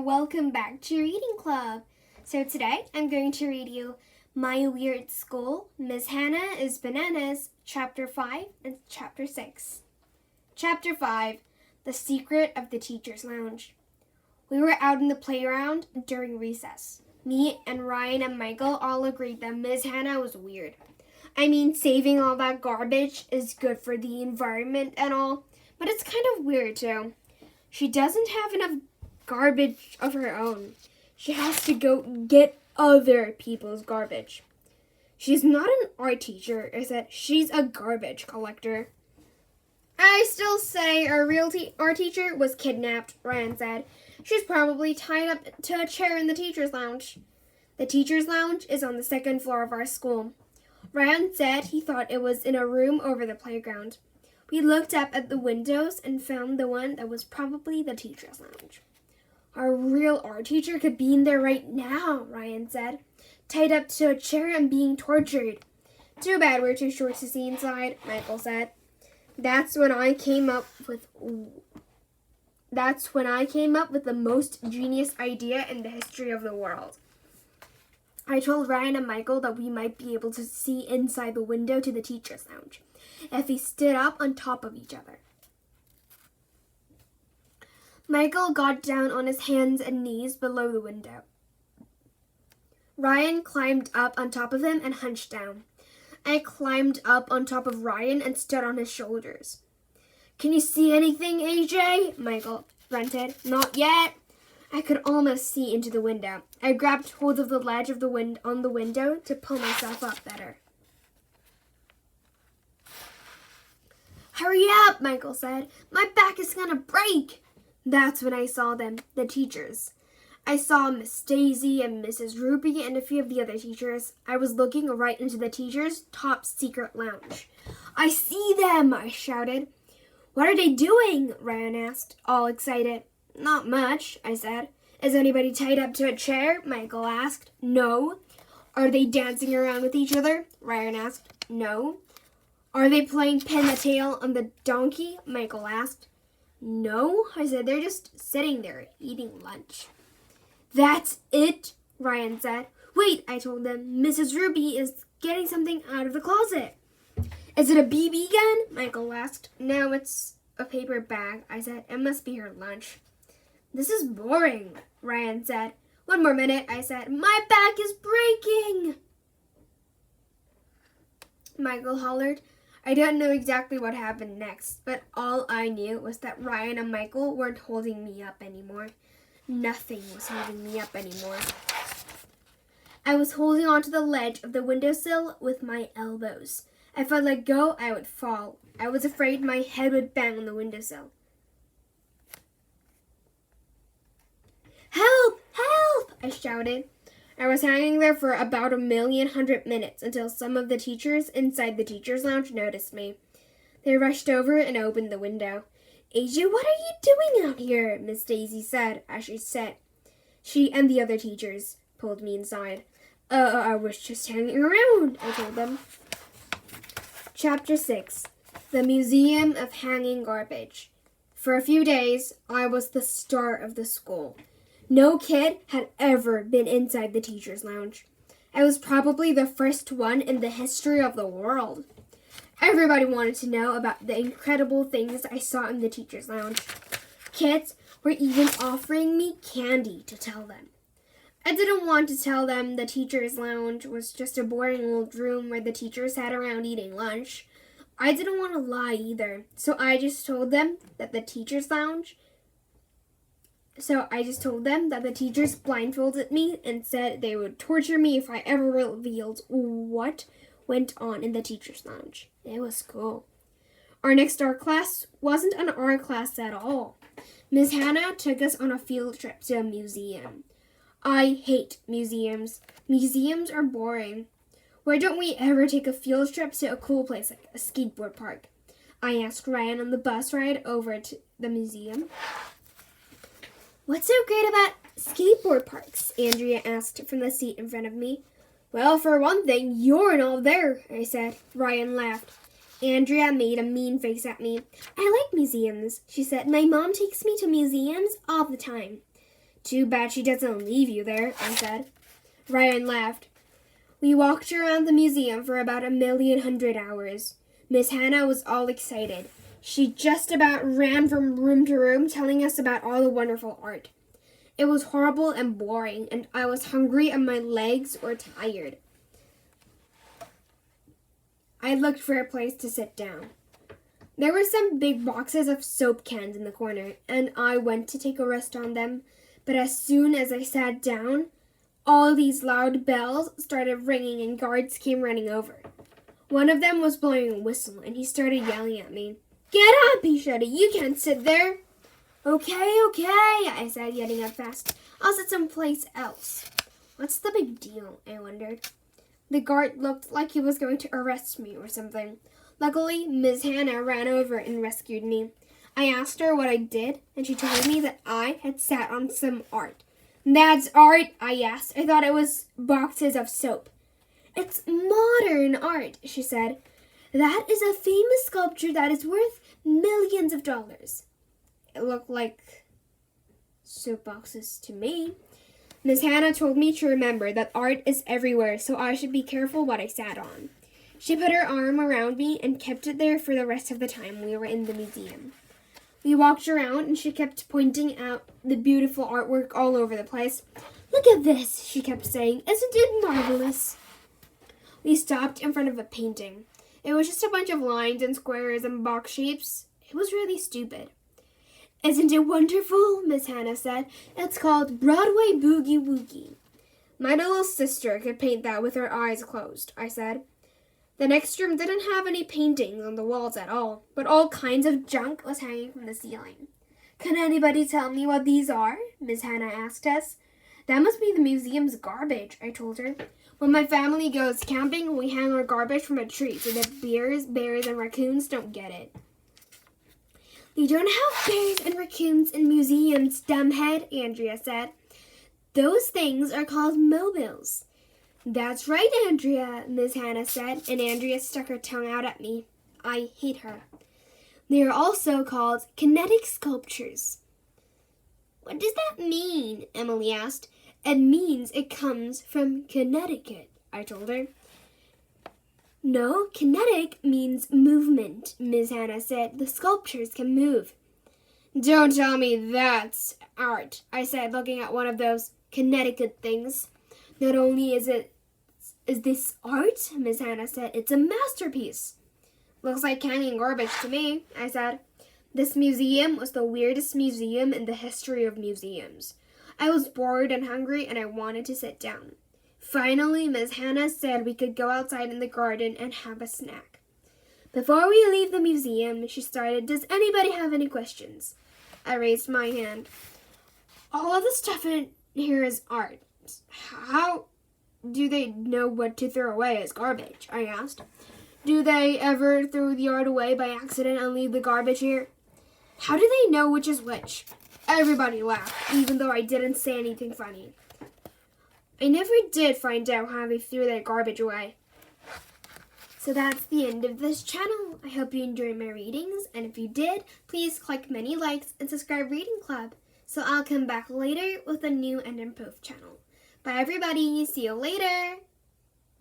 welcome back to Reading Club. So today I'm going to read you My Weird School, Miss Hannah is Bananas, Chapter 5 and Chapter 6. Chapter 5, The Secret of the Teacher's Lounge. We were out in the playground during recess. Me and Ryan and Michael all agreed that Miss Hannah was weird. I mean, saving all that garbage is good for the environment and all, but it's kind of weird too. She doesn't have enough garbage of her own. She has to go get other people's garbage. She's not an art teacher, except she's a garbage collector. I still say our real art teacher was kidnapped, Ryan said. She's probably tied up to a chair in the teacher's lounge. The teacher's lounge is on the second floor of our school. Ryan said he thought it was in a room over the playground. We looked up at the windows and found the one that was probably the teacher's lounge. Our real art teacher could be in there right now, Ryan said, tied up to a chair and being tortured. Too bad we're too short to see inside, Michael said. That's when I came up with the most genius idea in the history of the world. I told Ryan and Michael that we might be able to see inside the window to the teacher's lounge if we stood up on top of each other. Michael got down on his hands and knees below the window. Ryan climbed up on top of him and hunched down. I climbed up on top of Ryan and stood on his shoulders. "Can you see anything, AJ?" Michael grunted. "Not yet." I could almost see into the window. I grabbed hold of the ledge of the window to pull myself up better. "Hurry up," Michael said. "My back is gonna break." That's when I saw them, the teachers. I saw Miss Daisy and Mrs. Ruby and a few of the other teachers. I was looking right into the teachers' top secret lounge. "I see them," I shouted. "What are they doing?" Ryan asked, all excited. "Not much," I said. "Is anybody tied up to a chair?" Michael asked. "No." "Are they dancing around with each other?" Ryan asked. "No." "Are they playing pin the tail on the donkey?" Michael asked. "No," I said. "They're just sitting there eating lunch." "That's it," Ryan said. "Wait," I told them. "Mrs. Ruby is getting something out of the closet." "Is it a BB gun?" Michael asked. "No, it's a paper bag," I said. "It must be her lunch." "This is boring," Ryan said. "One more minute," I said. "My back is breaking!" Michael hollered. I don't know exactly what happened next, but all I knew was that Ryan and Michael weren't holding me up anymore. Nothing was holding me up anymore. I was holding onto the ledge of the windowsill with my elbows. If I let go, I would fall. I was afraid my head would bang on the windowsill. "Help! Help!" I shouted. I was hanging there for about 1,100,000 minutes until some of the teachers inside the teacher's lounge noticed me. They rushed over and opened the window. "AJ, what are you doing out here?" Miss Daisy said as she and the other teachers pulled me inside. I was just hanging around," I told them. Chapter 6, The Museum of Hanging Garbage. For a few days, I was the star of the school. No kid had ever been inside the teacher's lounge. I was probably the first one in the history of the world. Everybody wanted to know about the incredible things I saw in the teacher's lounge. Kids were even offering me candy to tell them. I didn't want to tell them the teacher's lounge was just a boring old room where the teachers sat around eating lunch. I didn't want to lie either, so I just told them that the teacher's blindfolded me and said they would torture me if I ever revealed what went on in the teacher's lounge. It was cool. Our next art class wasn't an art class at all. Miss Hannah took us on a field trip to a museum. I hate museums. Museums are boring. Why don't we ever take a field trip to a cool place like a skateboard park? I asked Ryan on the bus ride over to the museum. "What's so great about skateboard parks?" Andrea asked from the seat in front of me. "Well, for one thing, you're not there," I said. Ryan laughed. Andrea made a mean face at me. "I like museums," she said. "My mom takes me to museums all the time." Too bad she doesn't leave you there, I said. Ryan laughed. We walked around the museum for about 1,100,000 hours. Miss Hannah was all excited. She just about ran from room to room telling us about all the wonderful art. It was horrible and boring, and I was hungry and my legs were tired. I looked for a place to sit down. There were some big boxes of soap cans in the corner, and I went to take a rest on them. But as soon as I sat down, all these loud bells started ringing and guards came running over. One of them was blowing a whistle, and he started yelling at me. Get up, he shouted. You can't sit there. Okay, I said, getting up fast. I'll sit someplace else. What's the big deal? I wondered. The guard looked like he was going to arrest me or something. Luckily, Miss Hannah ran over and rescued me. I asked her what I did, and she told me that I had sat on some art. That's art, I asked. I thought it was boxes of soap. It's modern art, she said. That is a famous sculpture that is worth millions of dollars. It looked like soap boxes to me. Miss Hannah told me to remember that art is everywhere, so I should be careful what I sat on. She put her arm around me and kept it there for the rest of the time we were in the museum. We walked around and she kept pointing out the beautiful artwork all over the place. Look at this, she kept saying. Isn't it marvelous? We stopped in front of a painting. It was just a bunch of lines and squares and box shapes. It was really stupid. Isn't it wonderful? Miss Hannah said. It's called Broadway Boogie Woogie. My little sister could paint that with her eyes closed, I said. The next room didn't have any paintings on the walls at all, but all kinds of junk was hanging from the ceiling. Can anybody tell me what these are? Miss Hannah asked us. That must be the museum's garbage, I told her. When my family goes camping, we hang our garbage from a tree so that bears, and raccoons don't get it. They don't have bears and raccoons in museums, dumbhead, Andrea said. Those things are called mobiles. That's right, Andrea, Miss Hannah said, and Andrea stuck her tongue out at me. I hate her. They are also called kinetic sculptures. What does that mean? Emily asked. It means it comes from Connecticut, I told her. No, kinetic means movement, Miss Hannah said. The sculptures can move. Don't tell me that's art, I said, looking at one of those Connecticut things. Not only is this art, Miss Hannah said, it's a masterpiece. Looks like hanging garbage to me, I said. This museum was the weirdest museum in the history of museums. I was bored and hungry, and I wanted to sit down. Finally, Miss Hannah said we could go outside in the garden and have a snack. Before we leave the museum, she started, Does anybody have any questions? I raised my hand. All of the stuff in here is art. How do they know what to throw away as garbage? I asked. Do they ever throw the art away by accident and leave the garbage here? How do they know which is which? Everybody laughed, even though I didn't say anything funny. I never did find out how they threw their garbage away. So that's the end of this channel. I hope you enjoyed my readings, and if you did, please click many likes and subscribe Reading Club. So I'll come back later with a new and improved channel. Bye everybody, see you later!